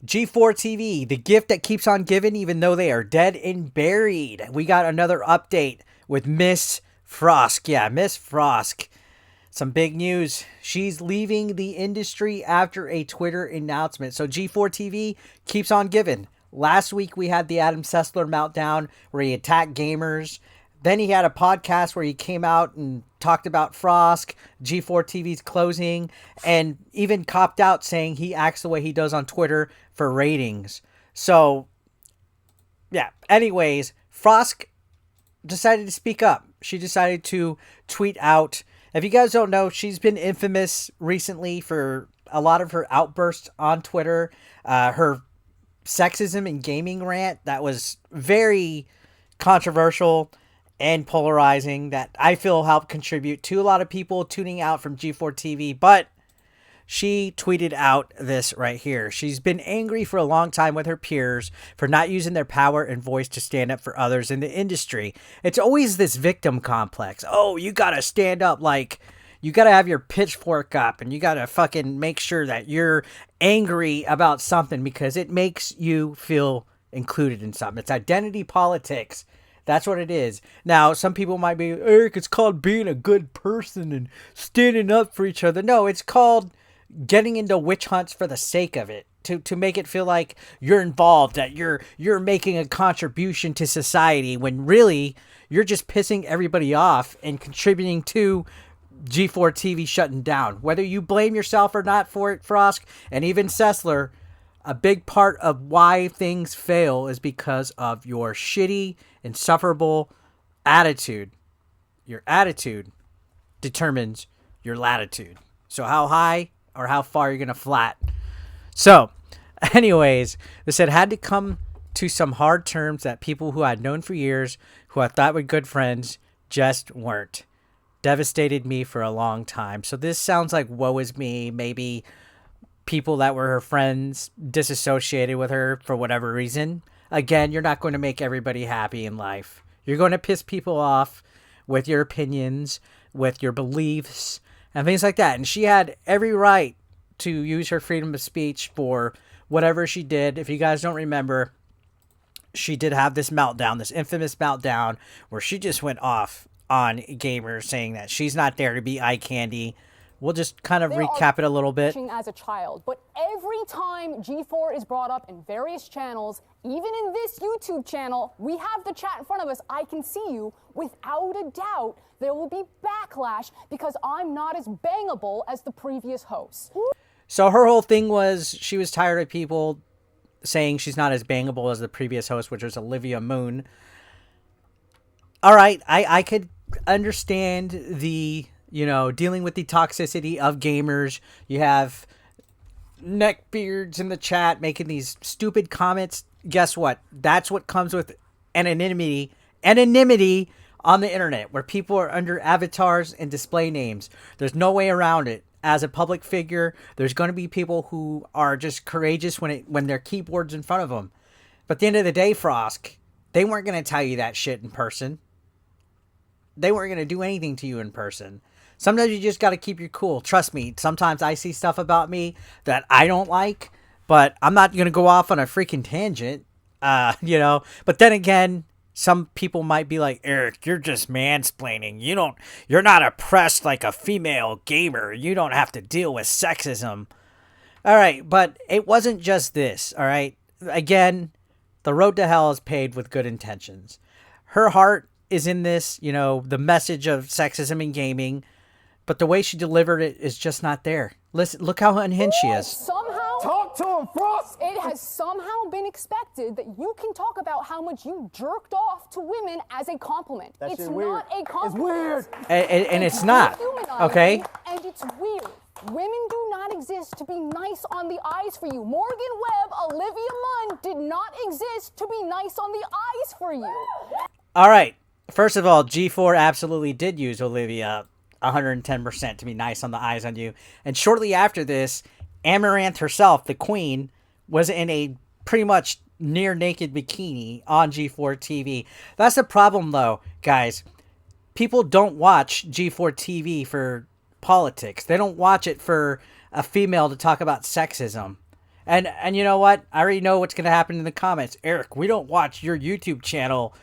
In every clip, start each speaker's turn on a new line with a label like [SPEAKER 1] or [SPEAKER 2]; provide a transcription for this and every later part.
[SPEAKER 1] G4TV, the gift that keeps on giving even though they are dead and buried. We got another update with Miss Frosk. Yeah, Miss Frosk. Some big news. She's leaving the industry after a Twitter announcement. So G4TV keeps on giving. Last week we had the Adam Sessler meltdown where he attacked gamers. Then he had a podcast where he came out and talked about Frosk, G4TV's closing, and even copped out saying he acts the way he does on Twitter for ratings. So, yeah. Anyways, Frosk decided to speak up. She decided to tweet out. If you guys don't know, she's been infamous recently for a lot of her outbursts on Twitter. Her sexism in gaming rant that was very controversial and polarizing that I feel helped contribute to a lot of people tuning out from G4TV. But she tweeted out this right here. She's been angry for a long time with her peers for not using their power and voice to stand up for others in the industry. It's always this victim complex. Oh, you gotta stand up, like you gotta have your pitchfork up and you gotta fucking make sure that you're angry about something because it makes you feel included in something. It's identity politics. That's what it is. Now, some people might be, Eric, it's called being a good person and standing up for each other. No, it's called getting into witch hunts for the sake of it. To make it feel like you're involved, that you're making a contribution to society when really you're just pissing everybody off and contributing to G4TV shutting down. Whether you blame yourself or not for it, Frosk, and even Sessler, a big part of why things fail is because of your shitty, insufferable attitude. Your attitude determines your latitude. So how high or how far you're going to flat. So, anyways, they said had to come to some hard terms that people who I'd known for years, who I thought were good friends, just weren't. Devastated me for a long time. So this sounds like woe is me, maybe people that were her friends disassociated with her for whatever reason. Again, you're not going to make everybody happy in life. You're going to piss people off with your opinions, with your beliefs, and things like that. And she had every right to use her freedom of speech for whatever she did. If you guys don't remember, she did have this meltdown, this infamous meltdown, where she just went off on gamers saying that she's not there to be eye candy. We'll just kind of recap it a little bit.
[SPEAKER 2] As a child, but every time G4 is brought up in various channels, even in this YouTube channel, we have the chat in front of us. I can see you. Without a doubt, there will be backlash because I'm not as bangable as the previous host.
[SPEAKER 1] So her whole thing was she was tired of people saying she's not as bangable as the previous host, which was Olivia Moon. All right, I could understand the, dealing with the toxicity of gamers. You have neckbeards in the chat making these stupid comments. Guess what? That's what comes with anonymity on the internet, where people are under avatars and display names. There's no way around it. As a public figure, there's going to be people who are just courageous when their keyboard's in front of them. But at the end of the day, Frosk, they weren't going to tell you that shit in person. They weren't going to do anything to you in person. Sometimes you just got to keep your cool. Trust me, sometimes I see stuff about me that I don't like, but I'm not going to go off on a freaking tangent, But then again, some people might be like, Eric, you're just mansplaining. You're not oppressed like a female gamer. You don't have to deal with sexism. All right, but it wasn't just this, all right? Again, the road to hell is paved with good intentions. Her heart is in this, the message of sexism in gaming, but the way she delivered it is just not there. Listen, look how unhinged she is.
[SPEAKER 2] Somehow,
[SPEAKER 3] talk to him, Frost.
[SPEAKER 2] It has somehow been expected that you can talk about how much you jerked off to women as a compliment.
[SPEAKER 3] It's
[SPEAKER 2] weird. Not a compliment.
[SPEAKER 3] It's weird.
[SPEAKER 1] And it's not, okay?
[SPEAKER 2] And it's weird. Women do not exist to be nice on the eyes for you. Morgan Webb, Olivia Munn did not exist to be nice on the eyes for you.
[SPEAKER 1] All right. First of all, G4 absolutely did use Olivia 110% to be nice on the eyes on you. And shortly after this, Amaranth herself, the queen, was in a pretty much near naked bikini on G4TV. That's the problem, though, guys. People don't watch G4TV for politics. They don't watch it for a female to talk about sexism. And you know what? I already know what's going to happen in the comments. Eric, we don't watch your YouTube channel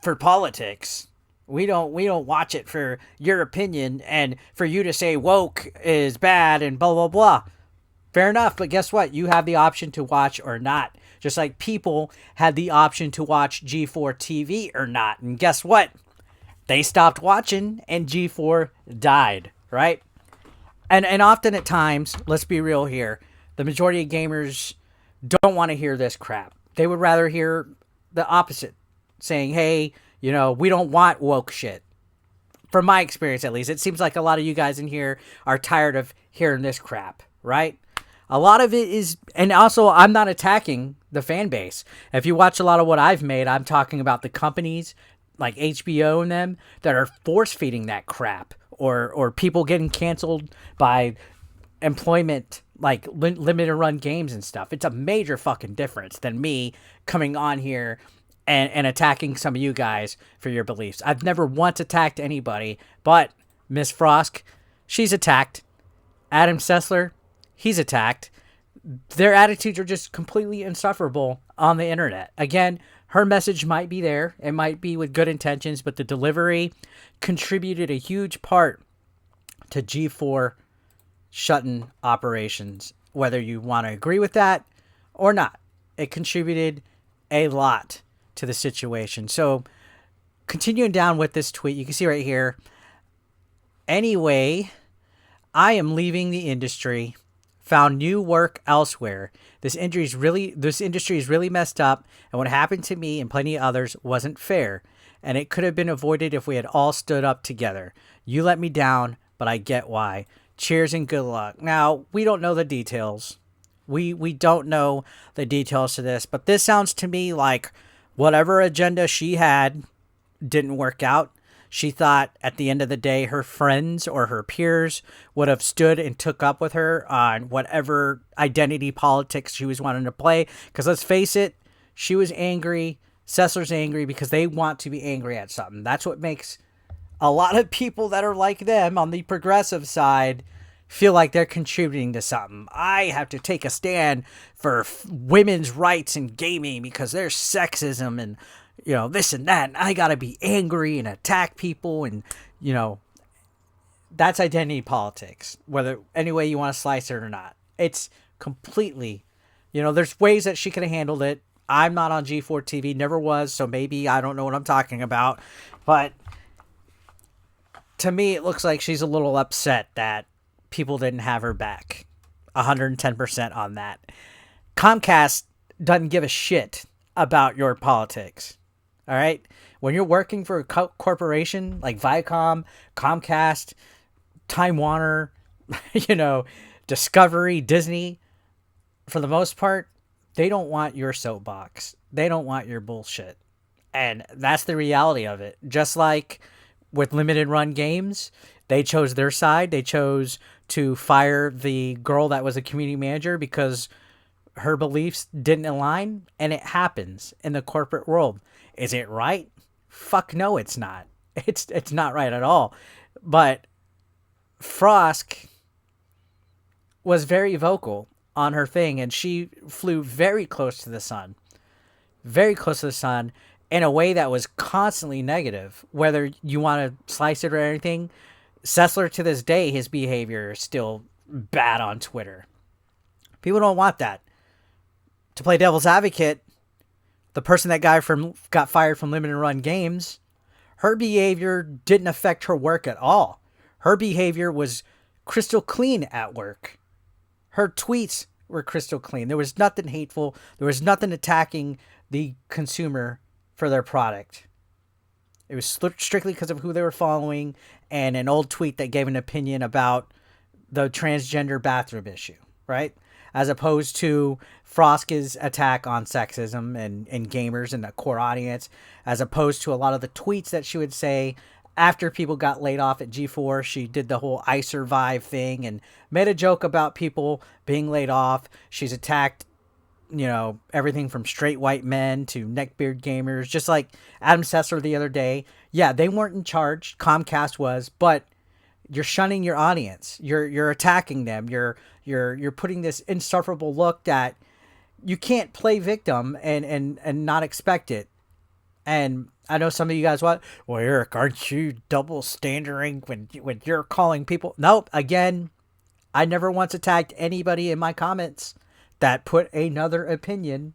[SPEAKER 1] for politics. We don't watch it for your opinion and for you to say woke is bad and blah blah blah. Fair enough, but guess what? You have the option to watch or not. Just like people had the option to watch G4TV or not. And guess what? They stopped watching and G4 died, right? And often at times, let's be real here, the majority of gamers don't want to hear this crap. They would rather hear the opposite, saying, hey, we don't want woke shit. From my experience, at least, it seems like a lot of you guys in here are tired of hearing this crap, right? A lot of it is, and also I'm not attacking the fan base. If you watch a lot of what I've made, I'm talking about the companies like HBO and them that are force feeding that crap, or people getting canceled by employment, like limited run games and stuff. It's a major fucking difference than me coming on here and attacking some of you guys for your beliefs. I've never once attacked anybody, but Miss Frosk, she's attacked. Adam Sessler, he's attacked. Their attitudes are just completely insufferable on the internet. Again, her message might be there. It might be with good intentions, but the delivery contributed a huge part to G4 shutting operations, whether you want to agree with that or not. It contributed a lot to the situation. So continuing down with this tweet, you can see right here, anyway, I am leaving the industry, found new work elsewhere. This industry is really messed up, and what happened to me and plenty of others wasn't fair, and it could have been avoided if we had all stood up together. You let me down, but I get why. Cheers and good luck. Now, we don't know the details. We don't know the details to this, but this sounds to me like whatever agenda she had didn't work out. She thought at the end of the day, her friends or her peers would have stood and took up with her on whatever identity politics she was wanting to play. Because let's face it, she was angry. Sessler's angry because they want to be angry at something. That's what makes a lot of people that are like them on the progressive side feel like they're contributing to something. I have to take a stand for women's rights in gaming because there's sexism and this and that, and I gotta be angry and attack people, and that's identity politics, whether any way you want to slice it or not. It's completely, there's ways that she could have handled it. I'm not on G4TV, never was, so maybe I don't know what I'm talking about, but to me it looks like she's a little upset that people didn't have her back. 110% on that. Comcast doesn't give a shit about your politics. All right? When you're working for a corporation like Viacom, Comcast, Time Warner, Discovery, Disney, for the most part, they don't want your soapbox. They don't want your bullshit. And that's the reality of it. Just like with limited run games, they chose their side. They chose to fire the girl that was a community manager because her beliefs didn't align, and it happens in the corporate world. Is it right? Fuck no, it's not. It's not right at all. But Frosk was very vocal on her thing, and she flew very close to the sun. Very close to the sun in a way that was constantly negative. Whether you want to slice it or anything, Sessler to this day, his behavior is still bad on Twitter. People don't want that. To play devil's advocate, the person that got fired from limited run games, her behavior didn't affect her work at all. Her behavior was crystal clean at work. Her tweets were crystal clean. There was nothing hateful. There was nothing attacking the consumer for their product. It was strictly because of who they were following and an old tweet that gave an opinion about the transgender bathroom issue, right? As opposed to Frosk's attack on sexism and gamers and the core audience, as opposed to a lot of the tweets that she would say after people got laid off at G4. She did the whole I survive thing and made a joke about people being laid off. She's attacked, everything from straight white men to neckbeard gamers, just like Adam Sessler the other day. Yeah, they weren't in charge. Comcast was, but you're shunning your audience. You're attacking them. You're putting this insufferable look that you can't play victim and not expect it. And I know some of you guys, what? Well, Eric, aren't you double standarding when you're calling people? Nope. Again, I never once attacked anybody in my comments that put another opinion.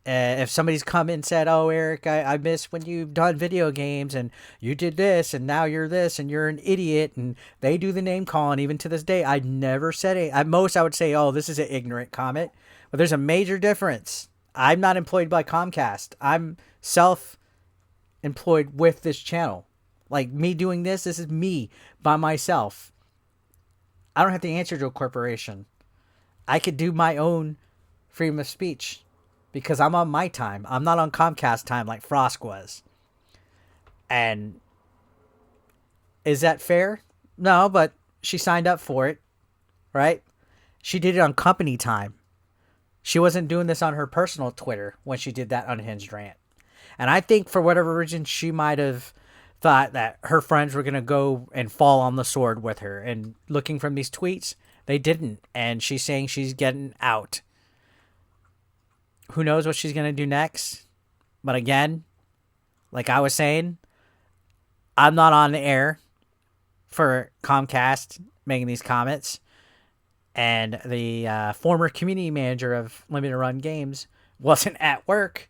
[SPEAKER 1] If somebody's come and said, "Oh, Eric, I miss when you've done video games and you did this and now you're this and you're an idiot," and they do the name calling even to this day, I never said it. At most, I would say, "Oh, this is an ignorant comment," but there's a major difference. I'm not employed by Comcast. I'm self-employed with this channel. Like me doing this is me by myself. I don't have to answer to a corporation. I could do my own freedom of speech because I'm on my time. I'm not on Comcast time like Frosk was. And is that fair? No, but she signed up for it, right? She did it on company time. She wasn't doing this on her personal Twitter when she did that unhinged rant. And I think for whatever reason, she might have thought that her friends were going to go and fall on the sword with her. And looking from these tweets, they didn't. And she's saying she's getting out. Who knows what she's going to do next? But again, like I was saying, I'm not on the air for Comcast making these comments. And the former community manager of Limited Run Games wasn't at work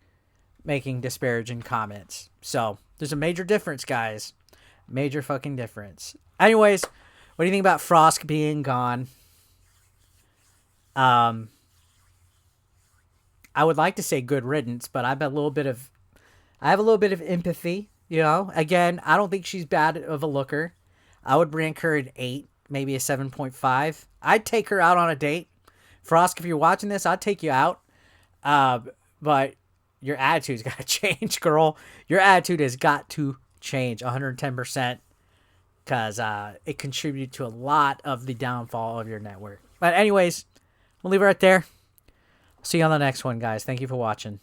[SPEAKER 1] making disparaging comments. So there's a major difference, guys. Major fucking difference. Anyways, what do you think about Frosk being gone? I would like to say good riddance, but I have a little bit of empathy, you know. Again, I don't think she's bad of a looker. I would rank her an 8, maybe a 7.5. I'd take her out on a date. Frosk, if you're watching this, I'd take you out. But your attitude's got to change, girl. Your attitude has got to change 110% because it contributed to a lot of the downfall of your network. But anyways, we'll leave it right there. See you on the next one, guys. Thank you for watching.